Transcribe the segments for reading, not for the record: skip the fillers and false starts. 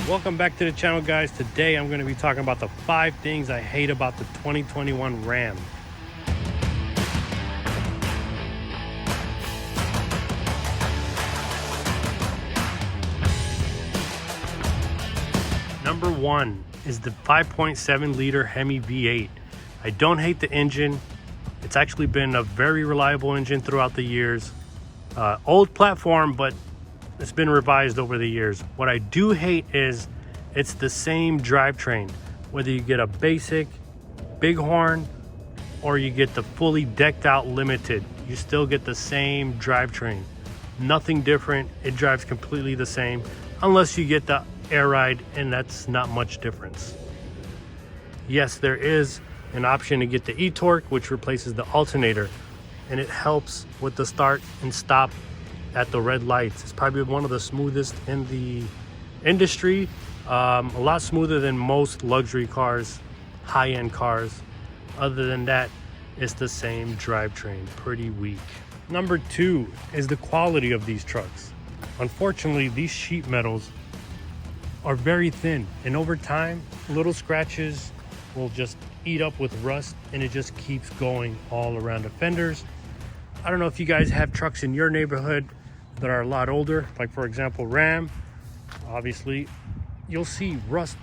Welcome back to the channel, guys. Today I'm going to be talking about the 5 things I hate about the 2021 Ram. Number 1 is the 5.7 liter Hemi V8. I don't hate the engine. It's actually been a very reliable engine throughout the years. Old platform, but it's been revised over the years. What I do hate is it's the same drivetrain. Whether you get a basic, bighorn, or you get the fully decked out limited, you still get the same drivetrain. Nothing different. It drives completely the same, unless you get the air ride, and that's not much difference. Yes, there is an option to get the e-torque, which replaces the alternator, and it helps with the start and stop at the red lights. It's probably one of the smoothest in the industry. A lot smoother than most luxury cars, high-end cars. Other than that, it's the same drivetrain, pretty weak. Number 2 is the quality of these trucks. Unfortunately, these sheet metals are very thin, and over time, little scratches will just eat up with rust, and it just keeps going all around the fenders. I don't know if you guys have trucks in your neighborhood that are a lot older, like for example Ram. Obviously you'll see rust.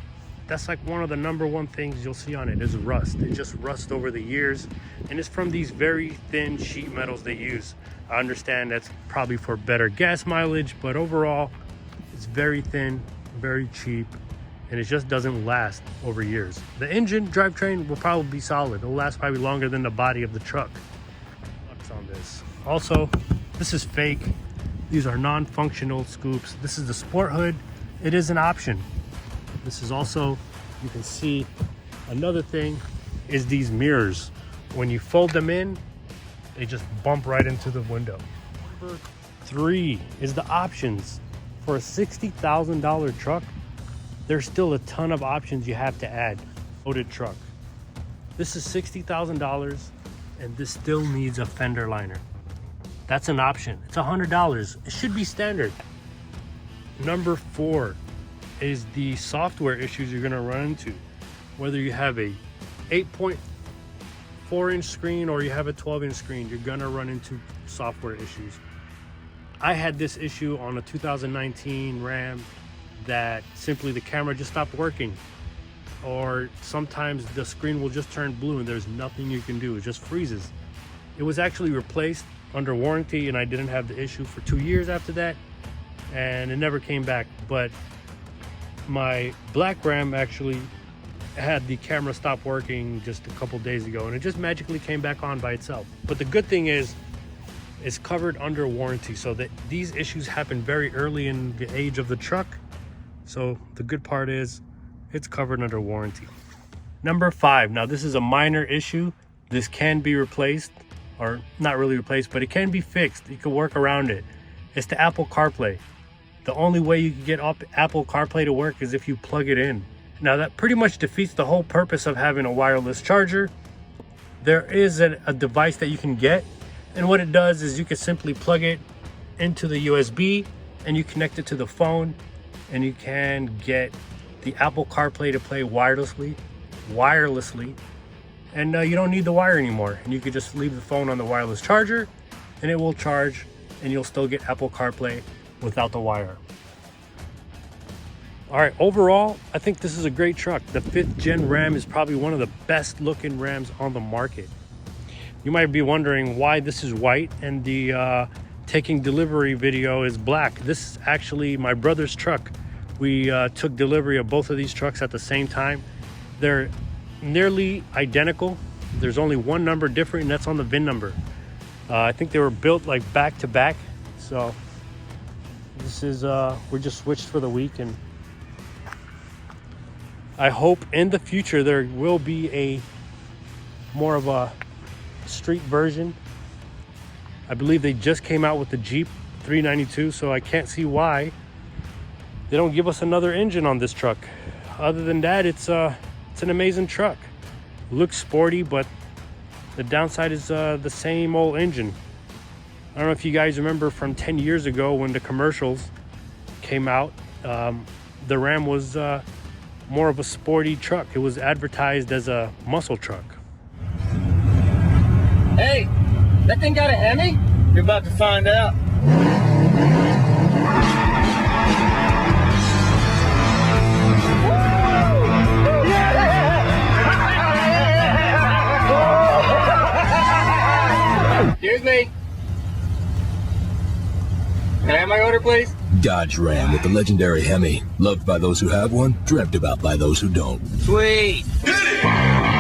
That's like one of the number one things you'll see on it is rust. It just rusts over the years, and it's from these very thin sheet metals they use. I understand that's probably for better gas mileage, but overall it's very thin, very cheap, and it just doesn't last over years. The engine drivetrain will probably be solid. It'll last probably longer than the body of the truck. On this also, this is fake. These are non-functional scoops. This is the sport hood. It is an option. This is also, you can see another thing is these mirrors. When you fold them in, they just bump right into the window. Number 3 is the options. For a $60,000 truck, there's still a ton of options you have to add. Loaded truck. This is $60,000, and this still needs a fender liner. That's an option. It's $100. It should be standard. Number 4 is the software issues you're gonna run into. Whether you have a 8.4-inch screen or you have a 12-inch screen, you're gonna run into software issues. I had this issue on a 2019 Ram that simply the camera just stopped working, or sometimes the screen will just turn blue and there's nothing you can do. It just freezes. It was actually replaced under warranty, and I didn't have the issue for 2 years after that, and it never came back. But my black Ram actually had the camera stop working just a couple days ago, and it just magically came back on by itself. But the good thing is it's covered under warranty, so that these issues happen very early in the age of the truck. So the good part is it's covered under warranty. Number 5, now this is a minor issue. This can be replaced, or not really replaced, but it can be fixed. You can work around it. It's the Apple CarPlay. The only way you can get Apple CarPlay to work is if you plug it in. Now that pretty much defeats the whole purpose of having a wireless charger. There is a device that you can get, and what it does is you can simply plug it into the USB and you connect it to the phone, and you can get the Apple CarPlay to play wirelessly, and you don't need the wire anymore, and you could just leave the phone on the wireless charger and it will charge, and you'll still get Apple CarPlay without the wire. All right, overall, I think this is a great truck. The 5th gen Ram is probably one of the best looking Rams on the market. You might be wondering why this is white and the taking delivery video is black. This is actually my brother's truck. We took delivery of both of these trucks at the same time. They're nearly identical. There's only one number different, and that's on the VIN number. I think they were built like back to back. So this is, we just switched for the week, and I hope in the future there will be a more of a street version. I believe they just came out with the Jeep 392, so I can't see why they don't give us another engine on this truck. Other than that, it's an amazing truck. Looks sporty, but the downside is the same old engine. I don't know if you guys remember from 10 years ago when the commercials came out. the Ram was more of a sporty truck. It was advertised as a muscle truck. Hey, that thing got a Hemi? You're about to find out. Excuse me. Can I have my order, please? Dodge Ram with the legendary Hemi. Loved by those who have one, dreamt about by those who don't. Sweet. Hit it!